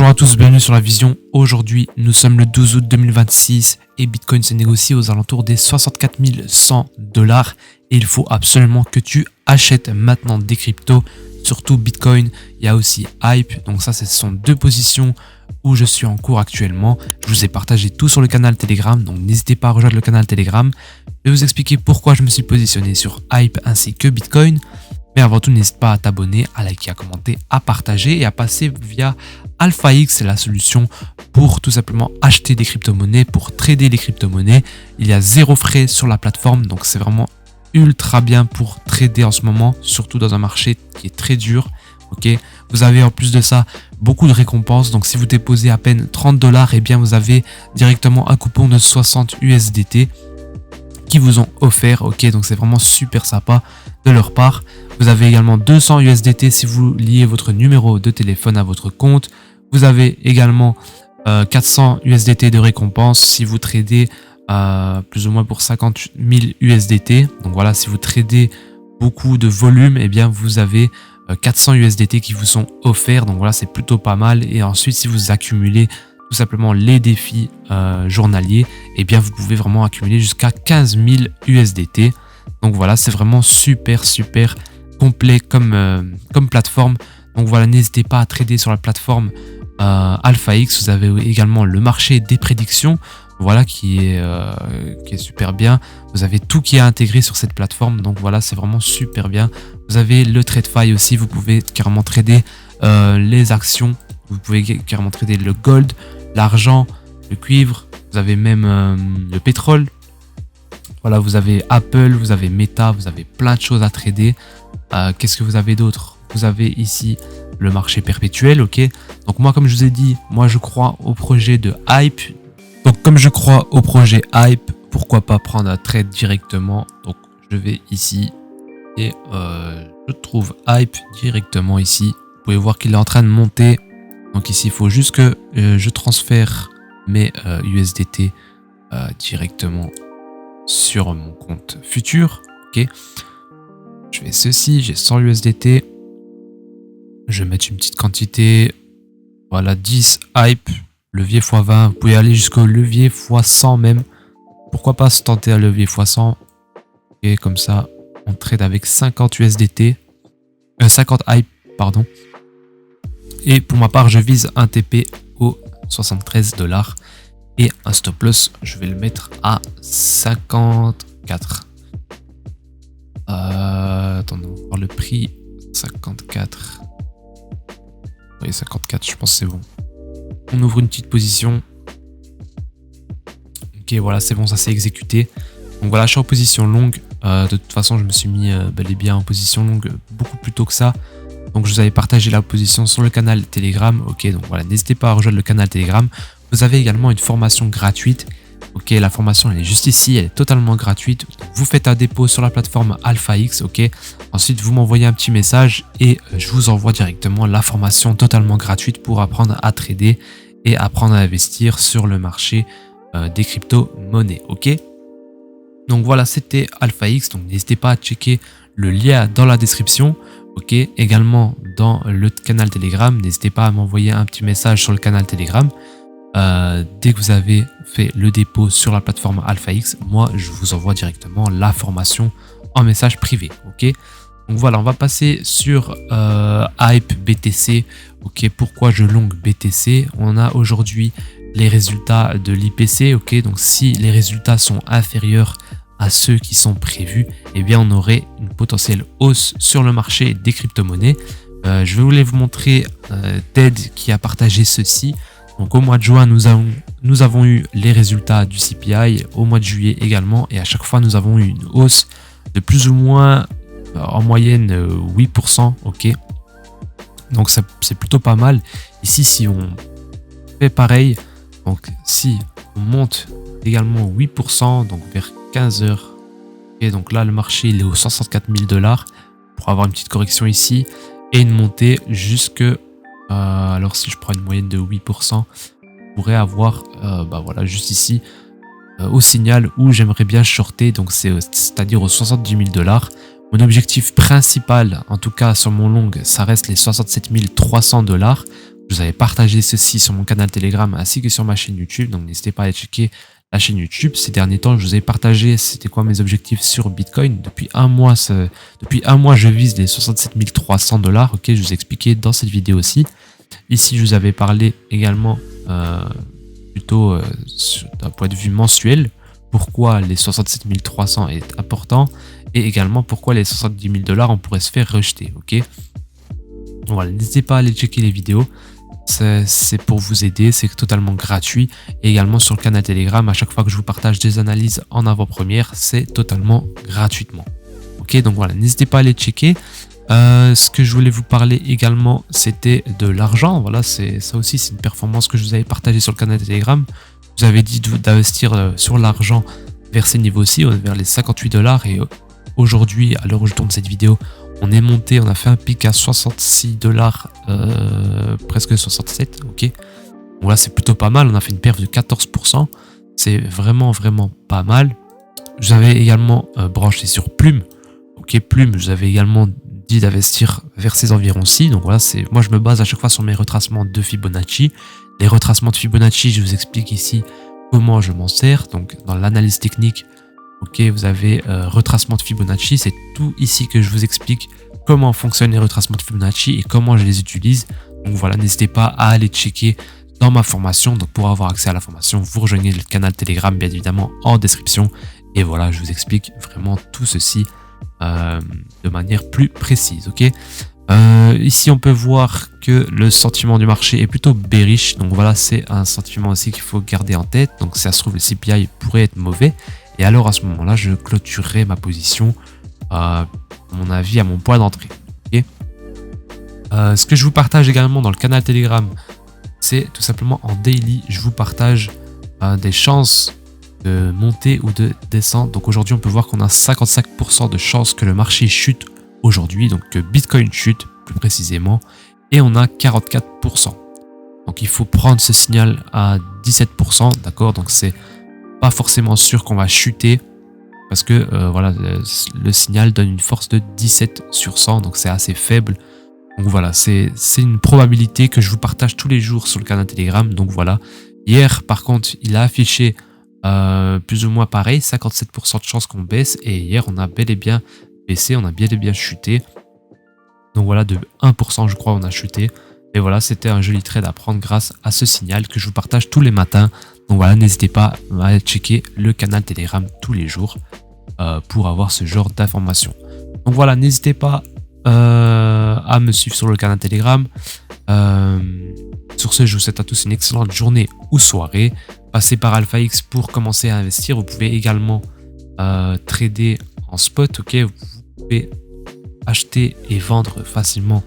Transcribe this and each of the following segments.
Bonjour à tous, bienvenue sur La Vision. Aujourd'hui, nous sommes le 12 août 2026 et Bitcoin se négocie aux alentours des 64 100 $. Et il faut absolument que tu achètes maintenant des cryptos, surtout Bitcoin. Il y a aussi Hype, donc ça, ce sont deux positions où je suis en cours actuellement. Je vous ai partagé tout sur le canal Telegram, donc n'hésitez pas à rejoindre le canal Telegram. Je vais vous expliquer pourquoi je me suis positionné sur Hype ainsi que Bitcoin. Mais avant tout, n'hésite pas à t'abonner, à liker, à commenter, à partager et à passer via AlphaX, c'est la solution pour tout simplement acheter des crypto-monnaies, pour trader les crypto-monnaies. Il y a zéro frais sur la plateforme, donc c'est vraiment ultra bien pour trader en ce moment, surtout dans un marché qui est très dur. Ok, vous avez en plus de ça beaucoup de récompenses, donc si vous déposez à peine 30 $, et bien vous avez directement un coupon de 60 USDT qui vous ont offert. Ok, donc c'est vraiment super sympa de leur part. Vous avez également 200 USDT si vous liez votre numéro de téléphone à votre compte. Vous avez également 400 USDT de récompense si vous tradez plus ou moins pour 50 000 USDT. Donc voilà, si vous tradez beaucoup de volume, eh bien vous avez 400 USDT qui vous sont offerts. Donc voilà, c'est plutôt pas mal. Et ensuite, si vous accumulez tout simplement les défis journaliers, eh bien vous pouvez vraiment accumuler jusqu'à 15 000 USDT. Donc voilà, c'est vraiment super complet comme plateforme. Donc voilà, n'hésitez pas à trader sur la plateforme AlphaX. Vous avez également le marché des prédictions, voilà, qui est super bien. Vous avez tout qui est intégré sur cette plateforme, donc voilà, c'est vraiment super bien. Vous avez le TradeFi aussi, vous pouvez carrément trader les actions, vous pouvez carrément trader le gold, l'argent, le cuivre, vous avez même le pétrole. Voilà, vous avez Apple, vous avez Meta, vous avez plein de choses à trader. Qu'est-ce que vous avez d'autre? Vous avez ici le marché perpétuel, ok. Donc moi, comme je vous ai dit, moi je crois au projet de Hype. Donc comme je crois au projet Hype, pourquoi pas prendre un trade directement? Donc je vais ici et je trouve Hype directement ici. Vous pouvez voir qu'il est en train de monter. Donc ici, il faut juste que je transfère mes USDT directement sur mon compte futur. Ok. Je fais ceci, j'ai 100 USDT. Je vais mettre une petite quantité. Voilà, 10 Hype, levier x20. Vous pouvez aller jusqu'au levier x100 même. Pourquoi pas se tenter à levier x100. Et comme ça, on trade avec 50 USDT. 50 Hype, pardon. Et pour ma part, je vise un TP au 73 $. Et un stop loss, je vais le mettre à 54. Attendez, on va voir le prix. 54. Oui, 54, je pense que c'est bon. On ouvre une petite position. Ok, voilà, c'est bon, ça s'est exécuté. Donc voilà, je suis en position longue. De toute façon, je me suis mis bel et bien en position longue beaucoup plus tôt que ça. Donc je vous avais partagé la position sur le canal Telegram. Ok, donc voilà, n'hésitez pas à rejoindre le canal Telegram. Vous avez également une formation gratuite. Ok, la formation elle est juste ici, elle est totalement gratuite. Vous faites un dépôt sur la plateforme AlphaX. Ok, ensuite vous m'envoyez un petit message et je vous envoie directement la formation totalement gratuite pour apprendre à trader et apprendre à investir sur le marché des crypto-monnaies. Ok, donc voilà, c'était AlphaX. Donc n'hésitez pas à checker le lien dans la description. Ok, également dans le canal Telegram, n'hésitez pas à m'envoyer un petit message sur le canal Telegram. Dès que vous avez fait le dépôt sur la plateforme AlphaX, moi je vous envoie directement la formation en message privé. Ok, donc voilà, on va passer sur Hype BTC. Ok, pourquoi je long BTC? On a aujourd'hui les résultats de l'IPC. Ok, donc si les résultats sont inférieurs à ceux qui sont prévus, eh bien on aurait une potentielle hausse sur le marché des crypto-monnaies. Je voulais vous montrer Ted qui a partagé ceci. Donc au mois de juin, nous avons eu les résultats du CPI, au mois de juillet également, et à chaque fois nous avons eu une hausse de plus ou moins en moyenne 8%. Ok, donc c'est plutôt pas mal. Ici, si on fait pareil, donc si on monte également 8%, donc vers 15 heures, et donc là le marché il est aux 64 000 $, pour avoir une petite correction ici et une montée jusque alors si je prends une moyenne de 8%, on pourrait avoir voilà, juste ici au signal où j'aimerais bien shorter, donc c'est-à-dire aux 70 000 $. Mon objectif principal, en tout cas sur mon long, ça reste les 67 300 $. Je vous avais partagé ceci sur mon canal Telegram ainsi que sur ma chaîne YouTube. Donc n'hésitez pas à aller checker la chaîne YouTube. Ces derniers temps, je vous ai partagé c'était quoi mes objectifs sur Bitcoin. Depuis un mois, je vise les 67 300 $. Ok, je vous ai expliqué dans cette vidéo aussi. Ici, je vous avais parlé également plutôt d'un point de vue mensuel. Pourquoi les 67 300 est important et également pourquoi les 70 000 $ on pourrait se faire rejeter. Ok, voilà, n'hésitez pas à aller checker les vidéos. C'est pour vous aider, c'est totalement gratuit. Et également sur le canal Telegram, à chaque fois que je vous partage des analyses en avant-première, c'est totalement gratuitement. Ok, donc voilà, n'hésitez pas à aller checker. Ce que je voulais vous parler également, c'était de l'argent. Voilà, ça aussi, c'est une performance que je vous avais partagée sur le canal Telegram. Je vous avais dit d'investir sur l'argent vers ces niveaux-ci, vers les 58 $. Et aujourd'hui, à l'heure où je tourne cette vidéo, on est monté, on a fait un pic à 66 $, presque 67, ok. Voilà, c'est plutôt pas mal, on a fait une perf de 14%, c'est vraiment pas mal. Je vous avais également branché sur Plume, ok, Plume, je vous avais également dit d'investir vers ces environs-ci, donc voilà, moi je me base à chaque fois sur mes retracements de Fibonacci. Les retracements de Fibonacci, je vous explique ici comment je m'en sers, donc dans l'analyse technique. Ok, vous avez retracement de Fibonacci, c'est tout ici que je vous explique comment fonctionnent les retracements de Fibonacci et comment je les utilise. Donc voilà, n'hésitez pas à aller checker dans ma formation. Donc pour avoir accès à la formation, vous rejoignez le canal Telegram bien évidemment en description. Et voilà, je vous explique vraiment tout ceci de manière plus précise. Ok, ici on peut voir que le sentiment du marché est plutôt bearish. Donc voilà, c'est un sentiment aussi qu'il faut garder en tête. Donc si ça se trouve, le CPI pourrait être mauvais. Et alors à ce moment-là, je clôturerai ma position, à mon avis, à mon point d'entrée. Okay, ce que je vous partage également dans le canal Telegram, c'est tout simplement en daily, je vous partage des chances de monter ou de descendre. Donc aujourd'hui, on peut voir qu'on a 55% de chances que le marché chute aujourd'hui, donc que Bitcoin chute plus précisément, et on a 44%. Donc il faut prendre ce signal à 17%, d'accord? Donc c'est pas forcément sûr qu'on va chuter parce que voilà, le signal donne une force de 17 sur 100, donc c'est assez faible. Donc voilà, c'est une probabilité que je vous partage tous les jours sur le canal Telegram. Donc voilà, hier par contre il a affiché plus ou moins pareil, 57% de chance qu'on baisse, et hier on a bel et bien baissé, on a bel et bien chuté. Donc voilà, de 1% je crois on a chuté. Et voilà, c'était un joli trade à prendre grâce à ce signal que je vous partage tous les matins. Donc voilà, n'hésitez pas à checker le canal Telegram tous les jours pour avoir ce genre d'informations. Donc voilà, n'hésitez pas à me suivre sur le canal Telegram. Sur ce, je vous souhaite à tous une excellente journée ou soirée. Passez par AlphaX pour commencer à investir. Vous pouvez également trader en spot. Ok, vous pouvez acheter et vendre facilement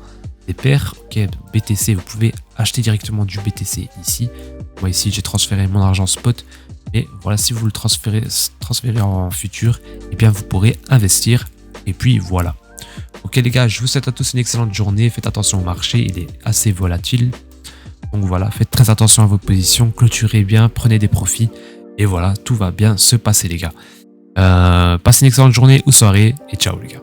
des paires. Ok, BTC, vous pouvez acheter directement du BTC ici. Moi ici j'ai transféré mon argent spot, mais voilà, si vous le transférez en futur, et bien vous pourrez investir. Et puis voilà. Ok les gars, je vous souhaite à tous une excellente journée. Faites attention au marché, il est assez volatile. Donc voilà, faites très attention à vos positions, clôturez bien, prenez des profits. Et voilà, tout va bien se passer les gars. Passez une excellente journée ou soirée et ciao les gars.